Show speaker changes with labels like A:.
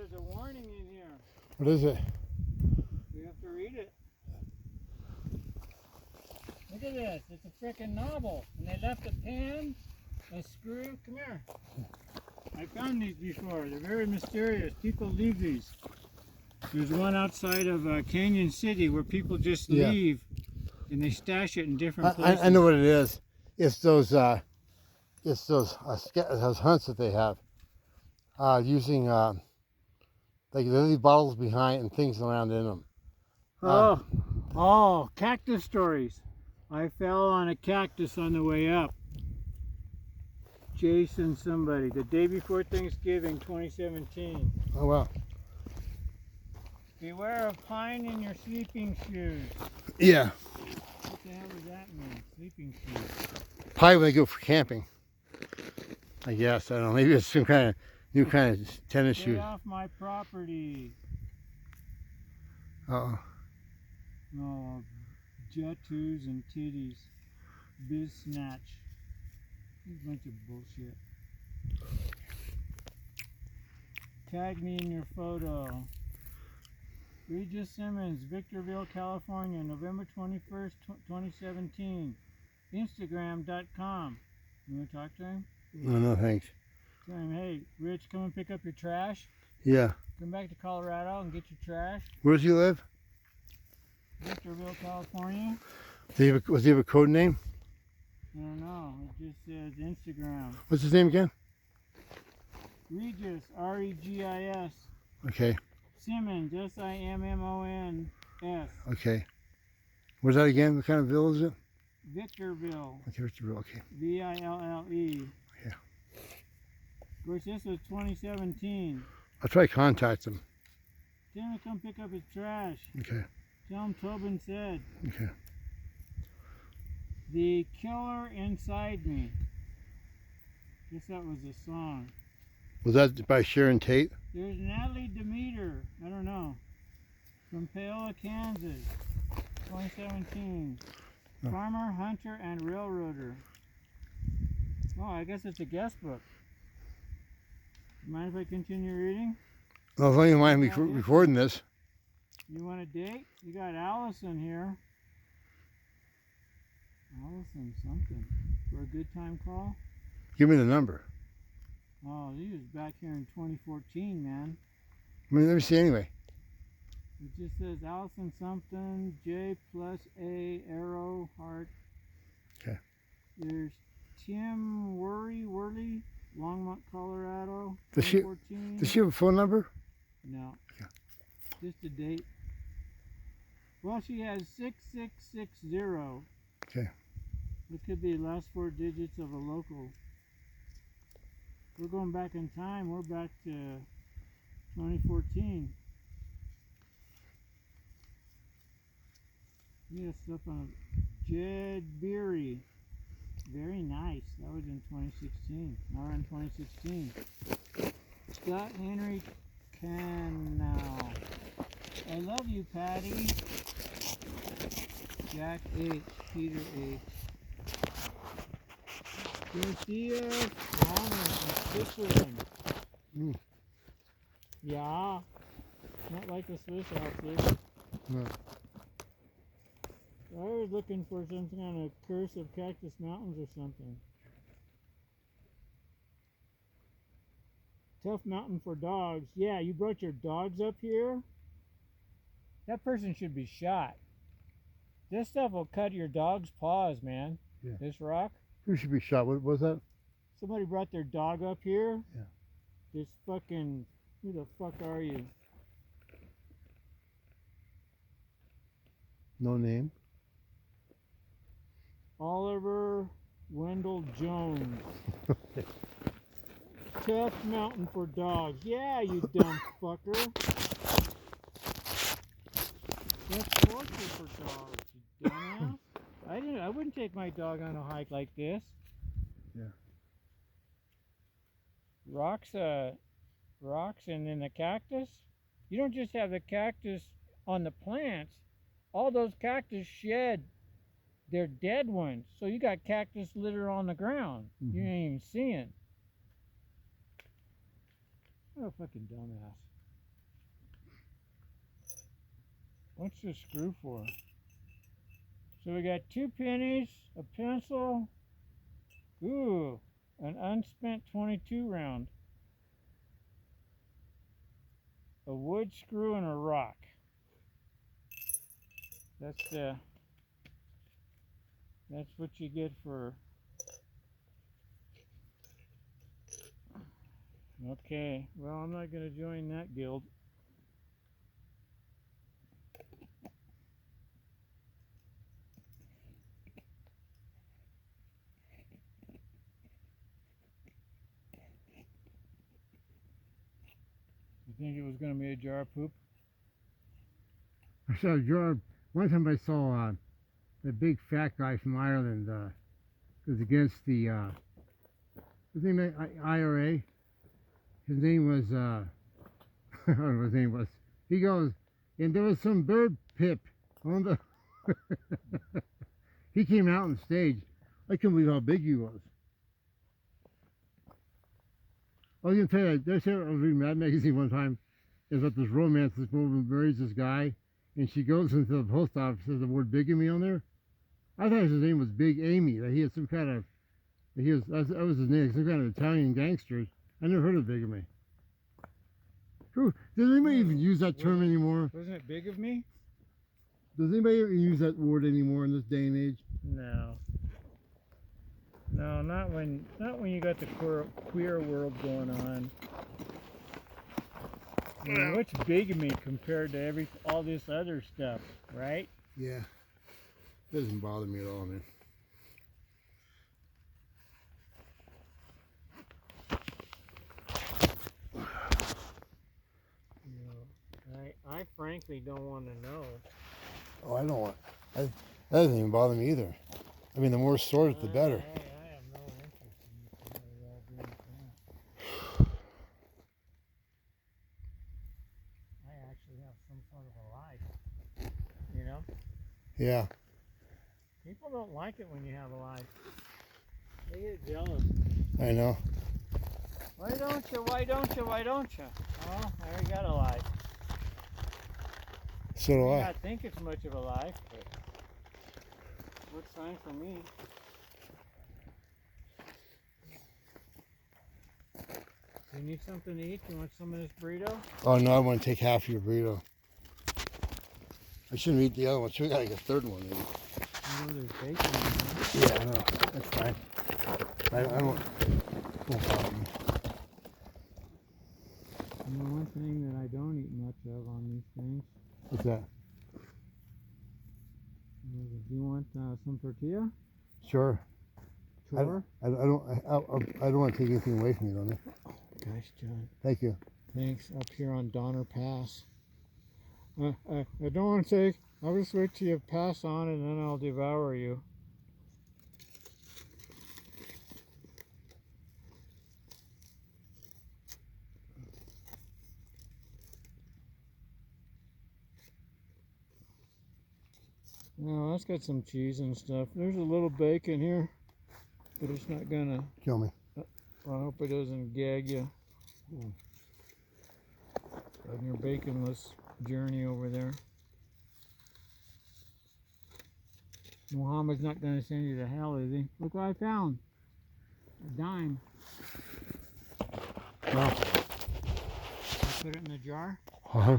A: there's a warning in here.
B: What is it?
A: We have to read it. Look at this. It's a frickin' novel. And they left a pen, a screw. Come here. I found these before. They're very mysterious. People leave these. There's one outside of Canyon City where people just leave and they stash it in different places.
B: I know what it is. It's those hunts that they have using like they leave bottles behind and things around in them.
A: Oh, cactus stories. I fell on a cactus on the way up. Jason somebody, the day before Thanksgiving 2017.
B: Oh wow.
A: Beware of pine in your sleeping shoes.
B: Yeah.
A: What the hell does that mean? Sleeping shoes.
B: Probably when they go for camping. I guess. I don't know. Maybe it's some kind of new kind of tennis shoes.
A: Get off my property.
B: Uh-oh.
A: Oh, tattoos and titties. Biz snatch. A bunch of bullshit. Tag me in your photo. Regis Simmons, Victorville, California, November 21st, 2017. Instagram.com. You want to talk to him?
B: No, thanks.
A: Tell him, hey, Rich, come and pick up your trash.
B: Yeah.
A: Come back to Colorado and get your trash.
B: Where does he live?
A: Victorville, California.
B: Does he have a code name?
A: I don't know. It just says Instagram.
B: What's his name again?
A: Regis, R-E-G-I-S.
B: Okay.
A: Simmons, S-I-M-M-O-N-S.
B: Okay. Where's that again? What kind of ville is it?
A: Victorville.
B: Okay, Victorville. Okay.
A: V-I-L-L-E.
B: Yeah.
A: Of course, this was 2017.
B: I'll try to contact him.
A: Tell him to come pick up his trash.
B: Okay.
A: Tell him Tobin said.
B: Okay.
A: The Killer Inside Me. Guess that was a song.
B: Was that by Sharon Tate?
A: There's Natalie Demeter. I don't know. From Paola, Kansas. 2017.
B: Oh.
A: Farmer, Hunter, and Railroader. Oh, I guess it's a guest book. Mind if I continue reading?
B: Well, if you mind me recording this.
A: You want a date? You got Allison here. Allison something. For a good time call?
B: Give me the number.
A: Oh, he was back here in 2014, man.
B: I mean, let me see anyway.
A: It just says Allison something, J plus A, arrow, heart.
B: Okay.
A: There's Tim Worley, Longmont, Colorado,
B: Does she
A: 2014.
B: have a phone number?
A: No.
B: Okay.
A: Just a date. Well, she has 6660.
B: Okay.
A: It could be the last four digits of a local. We're going back in time. We're back to 2014. Yeah, stuff on Jed Beery. Very nice. That was in 2016. Now we're in 2016. Scott Henry Canal. I love you, Patty. Jack H. Peter H. Garcia Palmer from Switzerland. Yeah. Not like the Swiss outfit.
B: No.
A: I was looking for some kind of curse of Cactus Mountains or something. Tough mountain for dogs. Yeah, you brought your dogs up here? That person should be shot. This stuff will cut your dog's paws, man.
B: Yeah.
A: This rock.
B: Who should be shot? What was that?
A: Somebody brought their dog up here.
B: Yeah.
A: This fucking... Who the fuck are you?
B: No name.
A: Oliver Wendell Jones. Tough mountain for dogs. Yeah, you dumb fucker. That's torture for dogs, you dumbass. I wouldn't take my dog on a hike like this.
B: Yeah.
A: Rocks and then the cactus. You don't just have the cactus on the plants. All those cactus shed their dead ones. So you got cactus litter on the ground. You ain't even seeing. What a fucking dumbass. What's this screw for? So we got 2 pennies, a pencil, ooh, an unspent 22 round, a wood screw, and a rock. That's what you get for. Okay, well, I'm not going to join that guild. You think it was going to be a jar of poop?
B: I saw a jar. One time I saw the big fat guy from Ireland was against the his name IRA. His name was I don't know what his name was. He goes, and there was some bird pip on the. He came out on stage. I couldn't believe how big he was. I was gonna tell you, I was reading Mad Magazine one time. It's about this romance. This woman marries this guy, and she goes into the post office. Says the word bigamy on there. I thought his name was Big Amy. That he had some kind of. That was his name. Some kind of Italian gangster. I never heard of bigamy. Who does anybody even use that term anymore?
A: Wasn't it big of me?
B: Does anybody ever use that word anymore in this day and age?
A: No. No, not when you got the queer world going on. I mean, what's bigamy compared to all this other stuff, right?
B: Yeah. Doesn't bother me at all, man.
A: I frankly don't want to know.
B: Oh, I don't want. That doesn't even bother me either. I mean, the more swords, the better.
A: I have no interest in somebody all being that. I actually have some sort of a life, you know?
B: Yeah.
A: People don't like it when you have a life. They get jealous.
B: I know.
A: Why don't you? Why don't you? Why don't you? Oh, I already got a life.
B: So do I.
A: I think it's much of a life, but what's fine for me? You need something to eat? You want some of this burrito?
B: Oh no, I want to take half of your burrito. I shouldn't eat the other one. Should we gotta get a third one maybe?
A: I know there's bacon in there.
B: Yeah, I know. That's fine. I won't bother me.
A: You know, one thing that I don't eat much of on these things.
B: What's that?
A: Do you want some tortilla?
B: Sure.
A: Sure.
B: I don't want to take anything away from you, don't I?
A: Gosh, John.
B: Thank you.
A: Thanks. Up here on Donner Pass. I don't want to take. I'll just wait till you pass on and then I'll devour you. No, that's got some cheese and stuff. There's a little bacon here, but it's not gonna
B: Kill me.
A: I hope it doesn't gag you on your baconless journey over there. Muhammad's not gonna send you to hell, is he? Look what I found. A dime.
B: Well.
A: Put it in the jar.
B: Uh-huh.